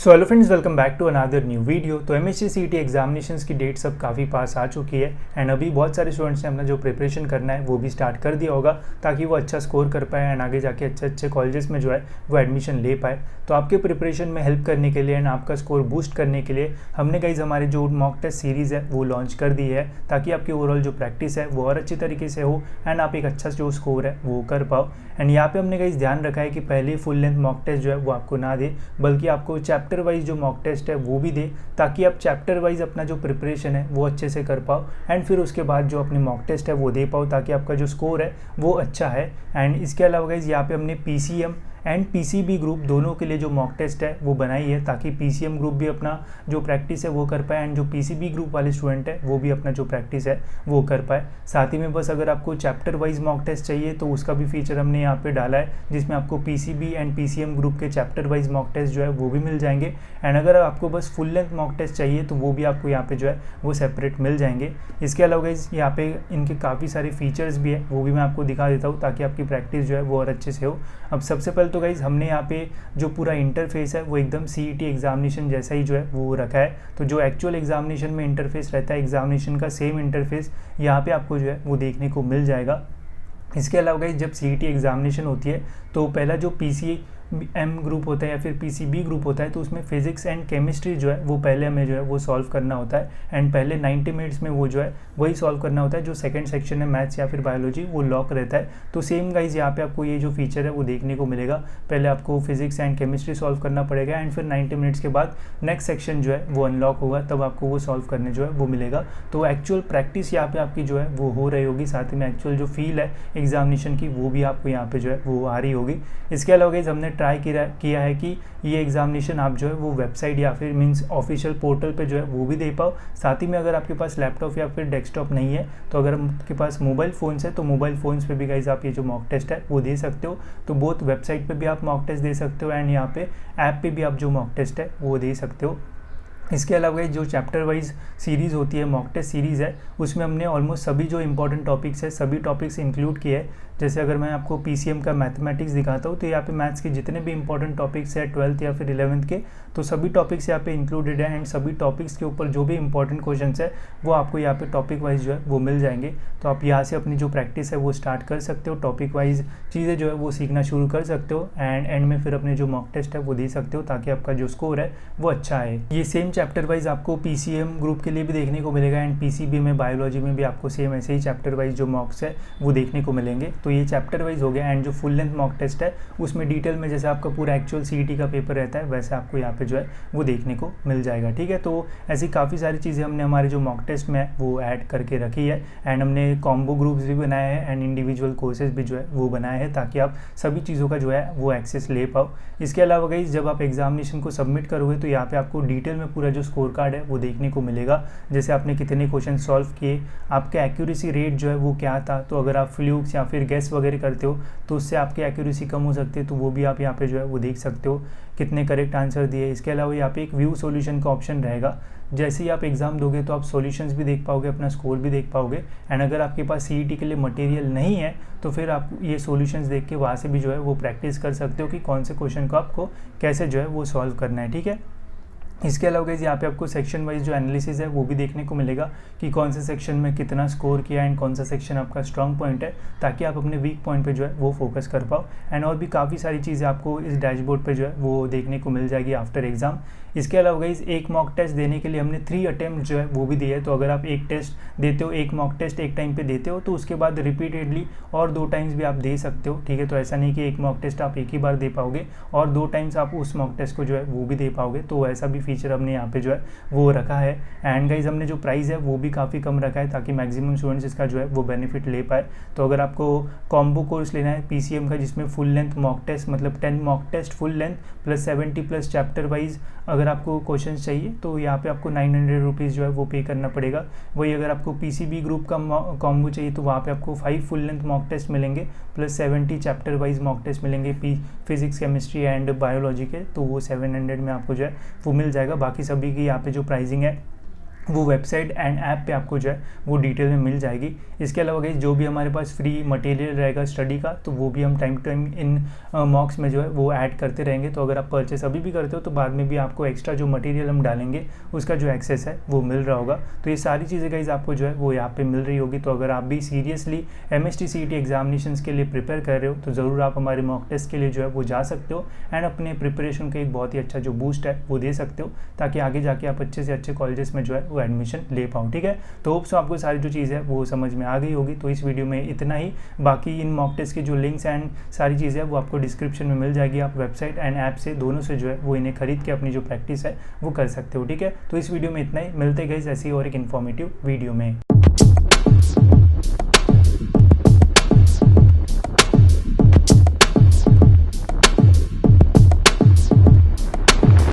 So hello friends, welcome back to another new video. तो MSC CET examinations की date सब काफ़ी पास आ चुकी है एंड अभी बहुत सारे स्टूडेंट्स ने अपना जो प्रिपरेशन करना है वो भी स्टार्ट कर दिया होगा ताकि वो अच्छा स्कोर कर पाए एंड आगे जाके अच्छे अच्छे कॉलेजेस में जो है वो एडमिशन ले पाए। तो आपके प्रिपरेशन में हेल्प करने के लिए एंड आपका स्कोर बूस्ट करने के लिए हमने गाइस हमारे जो मॉक टेस्ट सीरीज़ है वो लॉन्च कर दी है ताकि आपकी ओवरऑल जो प्रैक्टिस है वो और अच्छी तरीके से हो एंड आप एक अच्छा जो स्कोर है वो कर पाओ। एंड यहाँ पे हमने गाइस ध्यान रखा है कि पहले फुल लेंथ मॉक टेस्ट जो है वो आपको ना दे, बल्कि आपको चैप्टर वाइज जो मॉक टेस्ट है वो भी दे ताकि आप चैप्टर वाइज अपना जो प्रिपरेशन है वो अच्छे से कर पाओ एंड फिर उसके बाद जो अपनी मॉक टेस्ट है वो दे पाओ ताकि आपका जो स्कोर है वो अच्छा है। एंड इसके अलावा गाइस यहाँ पे हमने पीसीएम एंड पीसीबी ग्रुप दोनों के लिए जो मॉक टेस्ट है वो बनाई है ताकि पीसीएम ग्रुप भी अपना जो प्रैक्टिस है वो कर पाए एंड जो पीसीबी ग्रुप वाले स्टूडेंट है वो भी अपना जो प्रैक्टिस है वो कर पाए। साथ ही में बस अगर आपको चैप्टर वाइज मॉक टेस्ट चाहिए तो उसका भी फीचर हमने यहाँ पे डाला है जिसमें आपको पीसीबी एंड पीसीएम ग्रुप के चैप्टर वाइज मॉक टेस्ट जो है वो भी मिल जाएंगे एंड अगर आपको बस फुल लेंथ मॉक टेस्ट चाहिए तो वो भी आपको यहाँ पे जो है वो सेपरेट मिल जाएंगे। इसके अलावा गाइस यहाँ पे इनके काफ़ी सारे फीचर्स भी है वो भी मैं आपको दिखा देता हूँ ताकि आपकी प्रैक्टिस जो है वो और अच्छे से हो। अब सबसे पहले तो गाइस हमने यहाँ पे जो पूरा इंटरफेस है वो एकदम सीईटी एग्जामिनेशन जैसा ही जो है वो रखा है। तो जो एक्चुअल एग्जामिनेशन में इंटरफेस रहता है एग्जामिनेशन का सेम इंटरफेस यहाँ पे आपको जो है वो देखने को मिल जाएगा। इसके अलावा गाइस जब सीईटी एग्जामिनेशन होती है तो पहला जो पीसीएम ग्रुप होता है या फिर पीसीबी ग्रुप होता है तो उसमें फिजिक्स एंड केमिस्ट्री जो है वो पहले हमें जो है वो सॉल्व करना होता है एंड पहले 90 मिनट्स में वो जो है वही सॉल्व करना होता है। जो सेकंड सेक्शन है मैथ्स या फिर बायोलॉजी वो लॉक रहता है। तो सेम गाइज यहाँ पे आपको ये जो फीचर है वो देखने को मिलेगा। पहले आपको फिजिक्स एंड केमिस्ट्री सॉल्व करना पड़ेगा एंड फिर 90 मिनट्स के बाद नेक्स्ट सेक्शन जो है वो अनलॉक होगा, तब आपको वो सॉल्व करने जो है वो मिलेगा। तो एक्चुअल प्रैक्टिस यहाँ पे आपकी जो है वो हो रही होगी, साथ ही में एक्चुअल जो फील है एग्जामिनेशन की वो भी आपको यहाँ पे जो है वो आ रही होगी। इसके अलावा गाइज हमने ट्राई किया है कि ये एग्जामिनेशन आप जो है वो वेबसाइट या फिर मींस ऑफिशियल पोर्टल पे जो है वो भी दे पाओ। साथ ही में अगर आपके पास लैपटॉप या फिर डेस्कटॉप नहीं है तो अगर आपके पास मोबाइल फ़ोन्स है तो मोबाइल फ़ोन्स पे भी गाइज आप ये जो मॉक टेस्ट है वो दे सकते हो। तो बोथ वेबसाइट पे भी आप मॉक टेस्ट दे सकते हो एंड यहाँ पे ऐप पे भी आप जो मॉक टेस्ट है वो दे सकते हो। इसके अलावा जो चैप्टर वाइज सीरीज़ होती है मॉक टेस्ट सीरीज़ है उसमें हमने ऑलमोस्ट सभी जो इंपॉर्टेंट टॉपिक्स है सभी टॉपिक्स इंक्लूड किए हैं। जैसे अगर मैं आपको पीसीएम का मैथमेटिक्स दिखाता हूँ तो यहाँ पे मैथ्स के जितने भी इंपॉर्टेंट टॉपिक्स है 12th या फिर 11th के तो सभी टॉपिक्स यहाँ पे इंक्लूडेड है एंड सभी टॉपिक्स के ऊपर जो भी इंपॉर्टेंट क्वेश्चंस है वो आपको यहाँ पे टॉपिक वाइज जो है वो मिल जाएंगे। तो आप यहाँ से अपनी जो प्रैक्टिस है वो स्टार्ट कर सकते हो, टॉपिक वाइज चीज़ें जो है वो सीखना शुरू कर सकते हो एंड एंड में फिर अपने जो मॉक टेस्ट है वो दे सकते हो ताकि आपका जो स्कोर है वो अच्छा है। ये सेम चैप्टर वाइज आपको पीसीएम ग्रुप के लिए भी देखने को मिलेगा एंड पीसीबी में बायोलॉजी में भी आपको सेम ऐसे ही चैप्टर वाइज जो मॉक्स है वो देखने को मिलेंगे। तो ये चैप्टर वाइज हो गया एंड जो फुल लेंथ मॉक टेस्ट है उसमें डिटेल में जैसे आपका पूरा एक्चुअल सीईटी का पेपर रहता है वैसे आपको यहाँ पे जो है वो देखने को मिल जाएगा। ठीक है, तो ऐसी काफ़ी सारी चीज़ें हमने हमारे जो मॉक टेस्ट में वो ऐड करके रखी है एंड हमने कॉम्बो ग्रुप्स भी बनाए हैं एंड इंडिविजुअल कोर्सेज भी जो है वो बनाए हैं ताकि आप सभी चीज़ों का जो है वो एक्सेस ले पाओ। इसके अलावा गाइस जब आप एग्जामिनेशन को सबमिट करोगे तो यहाँ पे आपको डिटेल में पूरा जो स्कोर कार्ड है वो देखने को मिलेगा। जैसे आपने कितने क्वेश्चन सॉल्व किए, आपका एक्यूरेसी रेट जो है वो क्या था। तो अगर आप फ्लूक्स या फिर गेस वगैरह करते हो तो उससे आपकी एक्यूरेसी कम हो सकती है, तो वो भी आप यहाँ पे जो है वो देख सकते हो कितने करेक्ट आंसर दिए। इसके अलावा यहाँ पे एक व्यू सॉल्यूशन का ऑप्शन रहेगा। जैसे ही आप एग्जाम दोगे तो आप सॉल्यूशंस भी देख पाओगे, अपना स्कोर भी देख पाओगे एंड अगर आपके पास सीईटी के लिए मटेरियल नहीं है तो फिर आप ये सॉल्यूशंस देख के वहाँ से भी जो है वो प्रैक्टिस कर सकते हो कि कौन से क्वेश्चन को आपको कैसे जो है वो सॉल्व करना है। ठीक है, इसके अलावा गाइस यहाँ पे आपको सेक्शन वाइज जो एनालिसिस है वो भी देखने को मिलेगा कि कौन से सेक्शन में कितना स्कोर किया एंड कौन सा सेक्शन आपका स्ट्रॉन्ग पॉइंट है ताकि आप अपने वीक पॉइंट पे जो है वो फोकस कर पाओ। एंड और भी काफ़ी सारी चीज़ें आपको इस डैशबोर्ड पे जो है वो देखने को मिल जाएगी आफ्टर एग्जाम। इसके अलावा गाइस एक मॉक टेस्ट देने के लिए हमने 3 अटेम्प्ट जो है वो भी दिए है। तो अगर आप एक टेस्ट देते हो, एक मॉक टेस्ट एक टाइम पे देते हो तो उसके बाद रिपीटेडली और 2 टाइम्स भी आप दे सकते हो। ठीक है, तो ऐसा नहीं कि एक मॉक टेस्ट आप एक ही बार दे पाओगे और 2 टाइम्स आप उस मॉक टेस्ट को जो है वो भी दे पाओगे। तो ऐसा भी फीचर हमने यहाँ पे जो है वो रखा है एंड गाइज हमने जो प्राइस है वो भी काफ़ी कम रखा है ताकि मैक्सिमम स्टूडेंट्स इसका जो है वो बेनिफिट ले पाए। तो अगर आपको कॉम्बो कोर्स लेना है पीसीएम का जिसमें फुल लेंथ मॉक टेस्ट मतलब 10 mock test full length plus 70 plus chapter wise अगर आपको क्वेश्चन चाहिए तो यहाँ पे आपको 900 रुपीज़ जो है वो पे करना पड़ेगा। वही अगर आपको पीसीबी ग्रुप का कॉम्बो चाहिए तो वहाँ पे आपको 5 फुल लेंथ मॉक टेस्ट मिलेंगे plus 70 chapter wise mock test मिलेंगे फिजिक्स केमिस्ट्री एंड बायोलॉजी के, तो वो 700 में आपको जो है वो मिल जाएगा। बाकी सभी की यहाँ पे जो प्राइसिंग है वो वेबसाइट एंड ऐप पे आपको जो है वो डिटेल में मिल जाएगी। इसके अलावा गाइस जो भी हमारे पास फ्री मटेरियल रहेगा स्टडी का, तो वो भी हम time to time in mocks में जो है वो ऐड करते रहेंगे। तो अगर आप परचेस अभी भी करते हो तो बाद में भी आपको एक्स्ट्रा जो मटेरियल हम डालेंगे उसका जो एक्सेस है वो मिल रहा होगा। तो ये सारी चीज़ें गाइस आपको जो है वो यहाँ पे मिल रही होगी। तो अगर आप भी सीरियसली MST CET एग्जामिनेशंस के लिए प्रिपेयर कर रहे हो तो ज़रूर आप हमारे मॉक टेस्ट के लिए जो है वो जा सकते हो एंड अपने प्रिपरेशन का एक बहुत ही अच्छा जो बूस्ट है वो दे सकते हो, ताकि आगे जाके आप अच्छे से अच्छे कॉलेजेस में जो है वो एडमिशन ले पाऊँ। ठीक है, तो होप्स आपको सारी जो चीज़ है वो समझ में आ गई होगी। तो इस वीडियो में इतना ही। बाकी इन मॉक टेस्ट की जो लिंक्स एंड सारी चीज़ें हैं वो आपको डिस्क्रिप्शन में मिल जाएगी। आप वेबसाइट एंड ऐप से दोनों से जो है वो इन्हें खरीद के अपनी जो प्रैक्टिस है वो कर सकते हो। ठीक है, तो इस वीडियो में इतना ही। मिलते गए ऐसी और एक इन्फॉर्मेटिव वीडियो में।